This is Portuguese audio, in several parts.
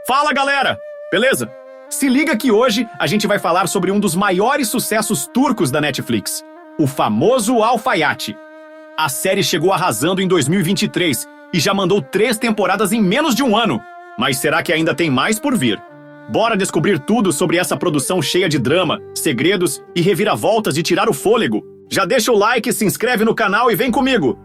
Fala, galera! Beleza? Se liga que hoje a gente vai falar sobre um dos maiores sucessos turcos da Netflix, o famoso Alfaiate. A série chegou arrasando em 2023 e já mandou 3 temporadas em menos de um ano. Mas será que ainda tem mais por vir? Bora descobrir tudo sobre essa produção cheia de drama, segredos e reviravoltas de tirar o fôlego. Já deixa o like, se inscreve no canal e vem comigo!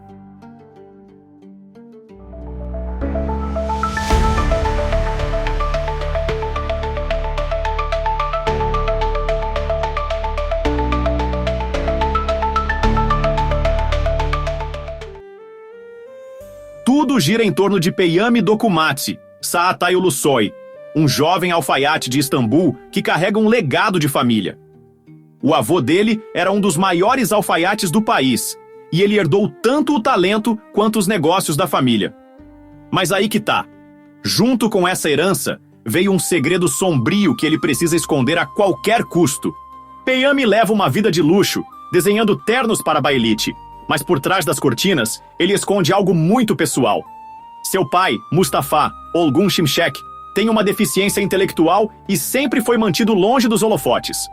Tudo gira em torno de Peyami Dokumatsi, Çağatay Ulusoy, um jovem alfaiate de Istambul que carrega um legado de família. O avô dele era um dos maiores alfaiates do país, e ele herdou tanto o talento quanto os negócios da família. Mas aí que tá. Junto com essa herança, veio um segredo sombrio que ele precisa esconder a qualquer custo. Peyami leva uma vida de luxo, desenhando ternos para a Baelite, mas por trás das cortinas, ele esconde algo muito pessoal. Seu pai, Mustafa Olgun Şimşek, tem uma deficiência intelectual e sempre foi mantido longe dos holofotes.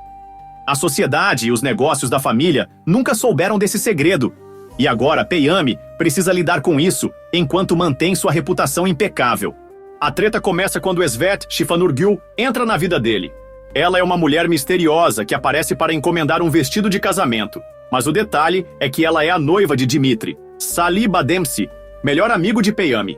A sociedade e os negócios da família nunca souberam desse segredo, e agora Peyami precisa lidar com isso enquanto mantém sua reputação impecável. A treta começa quando Esvet Shifanurgül entra na vida dele. Ela é uma mulher misteriosa que aparece para encomendar um vestido de casamento. Mas o detalhe é que ela é a noiva de Dimitri, Salih Bademsi, melhor amigo de Peyami.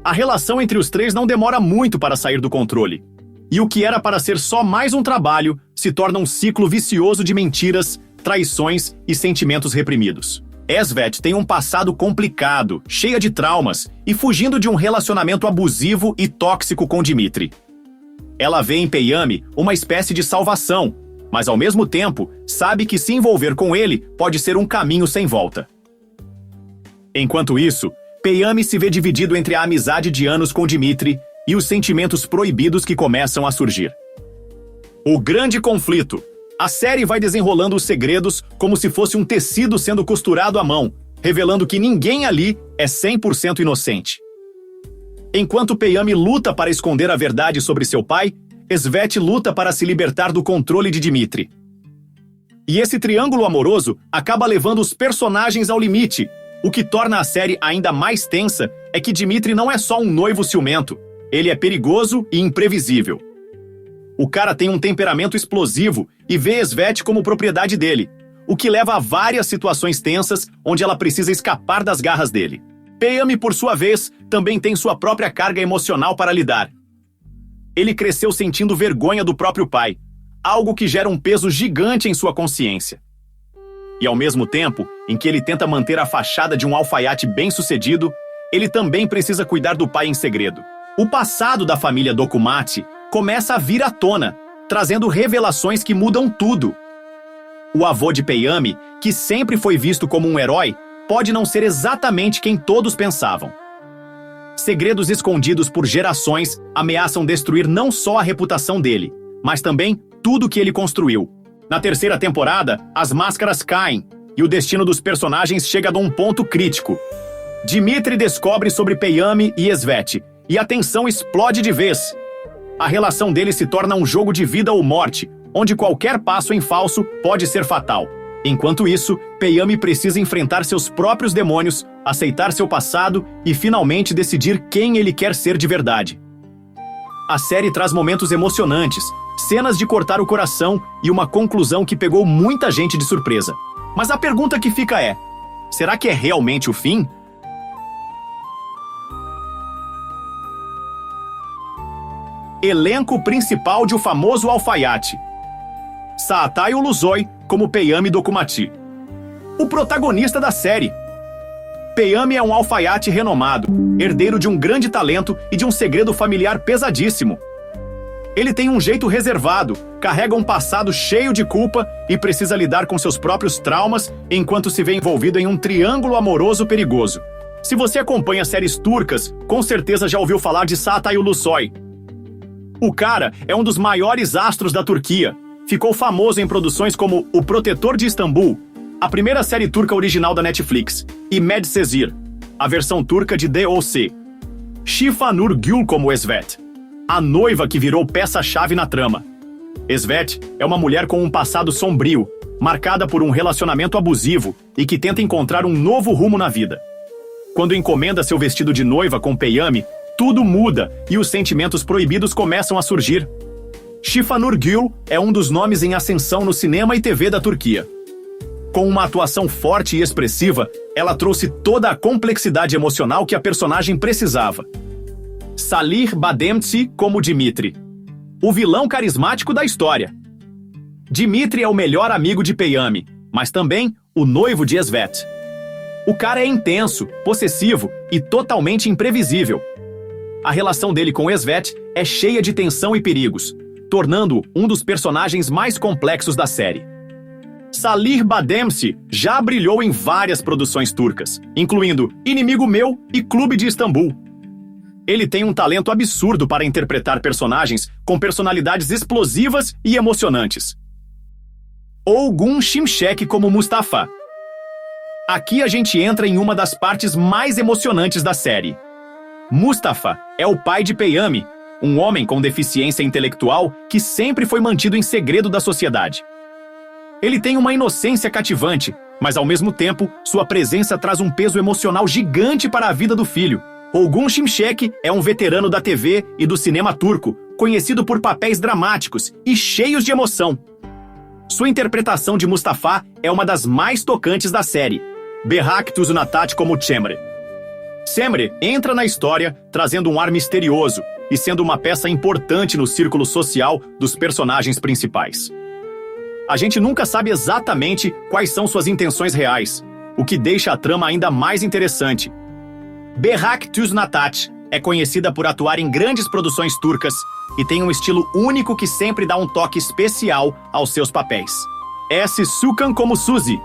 A relação entre os três não demora muito para sair do controle. E o que era para ser só mais um trabalho se torna um ciclo vicioso de mentiras, traições e sentimentos reprimidos. Esvet tem um passado complicado, cheia de traumas e fugindo de um relacionamento abusivo e tóxico com Dimitri. Ela vê em Peyami uma espécie de salvação, mas ao mesmo tempo sabe que se envolver com ele pode ser um caminho sem volta. Enquanto isso, Peyami se vê dividido entre a amizade de anos com Dimitri e os sentimentos proibidos que começam a surgir. O grande conflito. A série vai desenrolando os segredos como se fosse um tecido sendo costurado à mão, revelando que ninguém ali é 100% inocente. Enquanto Peyami luta para esconder a verdade sobre seu pai, Esvet luta para se libertar do controle de Dimitri. E esse triângulo amoroso acaba levando os personagens ao limite. O que torna a série ainda mais tensa é que Dimitri não é só um noivo ciumento. Ele é perigoso e imprevisível. O cara tem um temperamento explosivo e vê Esvet como propriedade dele, o que leva a várias situações tensas onde ela precisa escapar das garras dele. Peyami, por sua vez, também tem sua própria carga emocional para lidar. Ele cresceu sentindo vergonha do próprio pai, algo que gera um peso gigante em sua consciência. E ao mesmo tempo em que ele tenta manter a fachada de um alfaiate bem-sucedido, ele também precisa cuidar do pai em segredo. O passado da família Dokumatsi começa a vir à tona, trazendo revelações que mudam tudo. O avô de Peyami, que sempre foi visto como um herói, pode não ser exatamente quem todos pensavam. Segredos escondidos por gerações ameaçam destruir não só a reputação dele, mas também tudo que ele construiu. Na terceira temporada, as máscaras caem e o destino dos personagens chega a um ponto crítico. Dimitri descobre sobre Peyami e Esvet, e a tensão explode de vez. A relação deles se torna um jogo de vida ou morte, onde qualquer passo em falso pode ser fatal. Enquanto isso, Peyami precisa enfrentar seus próprios demônios, aceitar seu passado e finalmente decidir quem ele quer ser de verdade. A série traz momentos emocionantes, cenas de cortar o coração e uma conclusão que pegou muita gente de surpresa. Mas a pergunta que fica é: será que é realmente o fim? Elenco principal de O Famoso Alfaiate. Çağatay Ulusoy como Peyami Dokumatsi. O protagonista da série. Peyami é um alfaiate renomado, herdeiro de um grande talento e de um segredo familiar pesadíssimo. Ele tem um jeito reservado, carrega um passado cheio de culpa e precisa lidar com seus próprios traumas enquanto se vê envolvido em um triângulo amoroso perigoso. Se você acompanha séries turcas, com certeza já ouviu falar de Çağatay Ulusoy. O cara é um dos maiores astros da Turquia. Ficou famoso em produções como O Protetor de Istambul, a primeira série turca original da Netflix, e Medcezir, a versão turca de DOC. Shifanurgül como Esvet. a noiva que virou peça-chave na trama. Svet é uma mulher com um passado sombrio, marcada por um relacionamento abusivo e que tenta encontrar um novo rumo na vida. Quando encomenda seu vestido de noiva com Peyami, tudo muda e os sentimentos proibidos começam a surgir. Shifanur Gül é um dos nomes em ascensão no cinema e TV da Turquia. Com uma atuação forte e expressiva, ela trouxe toda a complexidade emocional que a personagem precisava. Salih Bademci como Dimitri, o vilão carismático da história. Dimitri é o melhor amigo de Peyami, mas também o noivo de Svet. O cara é intenso, possessivo e totalmente imprevisível. A relação dele com Svet é cheia de tensão e perigos, tornando-o um dos personagens mais complexos da série. Salih Bademci já brilhou em várias produções turcas, incluindo Inimigo Meu e Clube de Istambul. Ele tem um talento absurdo para interpretar personagens com personalidades explosivas e emocionantes. Olgun Şimşek como Mustafa. Aqui a gente entra em uma das partes mais emocionantes da série. Mustafa é o pai de Peyami, um homem com deficiência intelectual que sempre foi mantido em segredo da sociedade. Ele tem uma inocência cativante, mas ao mesmo tempo, sua presença traz um peso emocional gigante para a vida do filho. Olgun Şimşek é um veterano da TV e do cinema turco, conhecido por papéis dramáticos e cheios de emoção. Sua interpretação de Mustafa é uma das mais tocantes da série. Berrak Tuzunatati como Cemre. Cemre entra na história trazendo um ar misterioso e sendo uma peça importante no círculo social dos personagens principais. A gente nunca sabe exatamente quais são suas intenções reais, o que deixa a trama ainda mais interessante. Berrak Tuzunatati é conhecida por atuar em grandes produções turcas e tem um estilo único que sempre dá um toque especial aos seus papéis. S. Sukan como Suzy.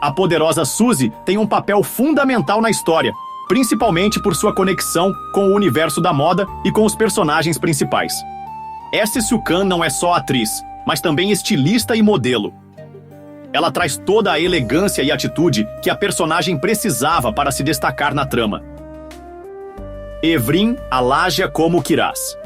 A poderosa Suzy tem um papel fundamental na história, principalmente por sua conexão com o universo da moda e com os personagens principais. S. Sukan não é só atriz, mas também estilista e modelo. Ela traz toda a elegância e atitude que a personagem precisava para se destacar na trama. Evrim Alagia como Kiraz.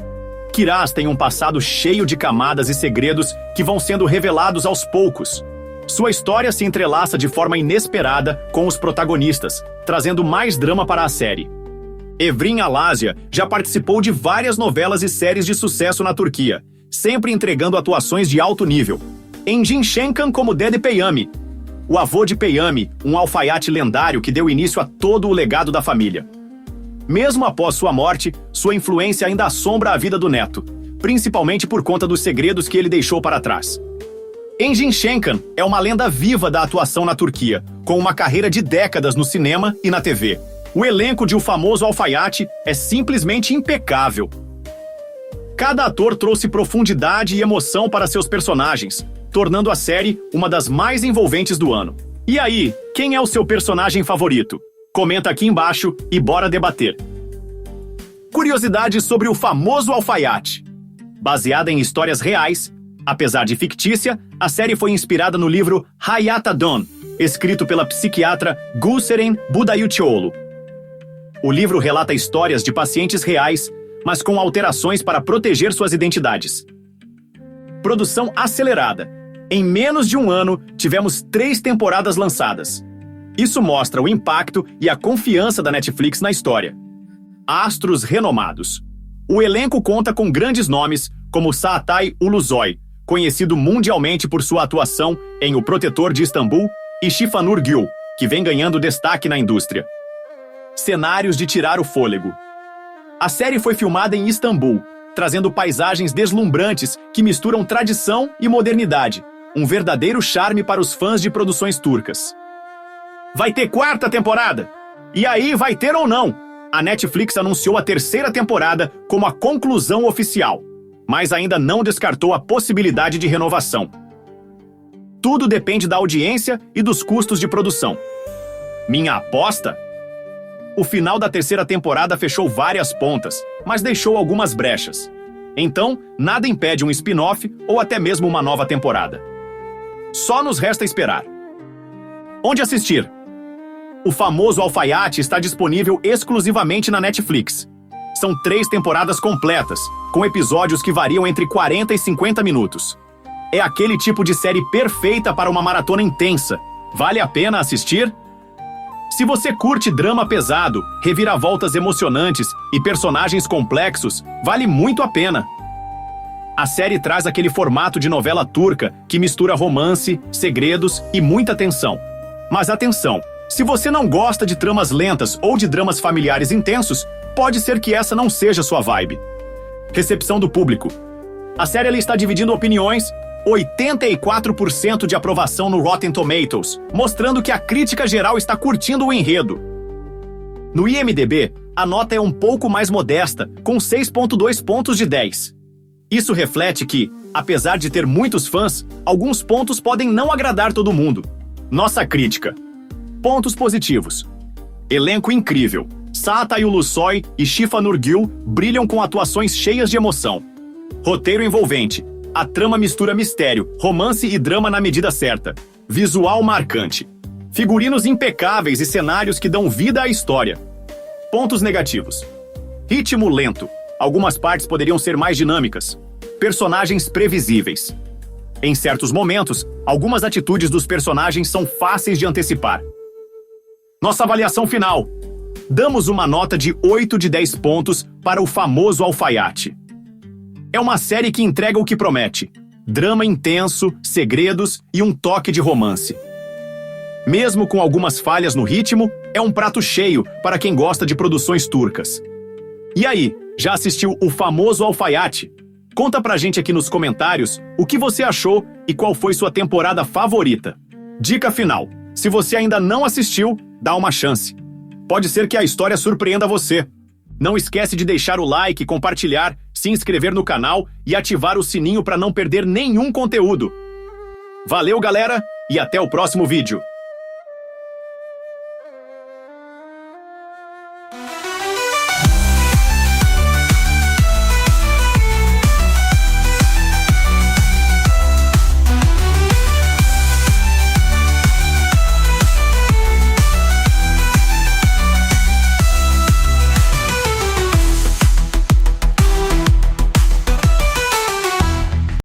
Kiraz tem um passado cheio de camadas e segredos que vão sendo revelados aos poucos. Sua história se entrelaça de forma inesperada com os protagonistas, trazendo mais drama para a série. Evrim Alagia já participou de várias novelas e séries de sucesso na Turquia, sempre entregando atuações de alto nível. Engin Şenkan como Dede Peyami, o avô de Peyami, um alfaiate lendário que deu início a todo o legado da família. Mesmo após sua morte, sua influência ainda assombra a vida do neto, principalmente por conta dos segredos que ele deixou para trás. Engin Şenkan é uma lenda viva da atuação na Turquia, com uma carreira de décadas no cinema e na TV. O elenco de O Famoso Alfaiate é simplesmente impecável. Cada ator trouxe profundidade e emoção para seus personagens, tornando a série uma das mais envolventes do ano. E aí, quem é o seu personagem favorito? Comenta aqui embaixo e bora debater. Curiosidades sobre O Famoso Alfaiate. Baseada em histórias reais, apesar de fictícia, a série foi inspirada no livro Hayatadon, escrito pela psiquiatra Gülseren Budayıcıoğlu. O livro relata histórias de pacientes reais, mas com alterações para proteger suas identidades. Produção acelerada. Em menos de um ano, tivemos 3 temporadas lançadas. Isso mostra o impacto e a confiança da Netflix na história. Astros renomados. O elenco conta com grandes nomes, como Çağatay Ulusoy, conhecido mundialmente por sua atuação em O Protetor de Istambul, e Shifanur Gül, que vem ganhando destaque na indústria. Cenários de tirar o fôlego. A série foi filmada em Istambul, trazendo paisagens deslumbrantes que misturam tradição e modernidade, um verdadeiro charme para os fãs de produções turcas. Vai ter 4ª temporada? E aí, vai ter ou não? A Netflix anunciou a 3ª temporada como a conclusão oficial, mas ainda não descartou a possibilidade de renovação. Tudo depende da audiência e dos custos de produção. Minha aposta? O final da 3ª temporada fechou várias pontas, mas deixou algumas brechas. Então, nada impede um spin-off ou até mesmo uma nova temporada. Só nos resta esperar. Onde assistir? O Famoso Alfaiate está disponível exclusivamente na Netflix. São 3 temporadas completas, com episódios que variam entre 40 e 50 minutos. É aquele tipo de série perfeita para uma maratona intensa. Vale a pena assistir? Se você curte drama pesado, reviravoltas emocionantes e personagens complexos, vale muito a pena. A série traz aquele formato de novela turca que mistura romance, segredos e muita tensão. Mas atenção, se você não gosta de tramas lentas ou de dramas familiares intensos, pode ser que essa não seja sua vibe. Recepção do público. A série ela está dividindo opiniões, 84% de aprovação no Rotten Tomatoes, mostrando que a crítica geral está curtindo o enredo. No IMDb, a nota é um pouco mais modesta, com 6,2 pontos de 10. Isso reflete que, apesar de ter muitos fãs, alguns pontos podem não agradar todo mundo. Nossa crítica. Pontos positivos. Elenco incrível. Saat Ayulusoy e Shifa Nurgül brilham com atuações cheias de emoção. Roteiro envolvente. A trama mistura mistério, romance e drama na medida certa. Visual marcante. Figurinos impecáveis e cenários que dão vida à história. Pontos negativos. Ritmo lento. Algumas partes poderiam ser mais dinâmicas. Personagens previsíveis. Em certos momentos, algumas atitudes dos personagens são fáceis de antecipar. Nossa avaliação final. Damos uma nota de 8 de 10 pontos para O Famoso Alfaiate. É uma série que entrega o que promete. Drama intenso, segredos e um toque de romance. Mesmo com algumas falhas no ritmo, é um prato cheio para quem gosta de produções turcas. E aí, já assistiu O Famoso Alfaiate? Conta pra gente aqui nos comentários o que você achou e qual foi sua temporada favorita. Dica final: se você ainda não assistiu, dá uma chance. Pode ser que a história surpreenda você. Não esquece de deixar o like, compartilhar, se inscrever no canal e ativar o sininho para não perder nenhum conteúdo. Valeu, galera, e até o próximo vídeo.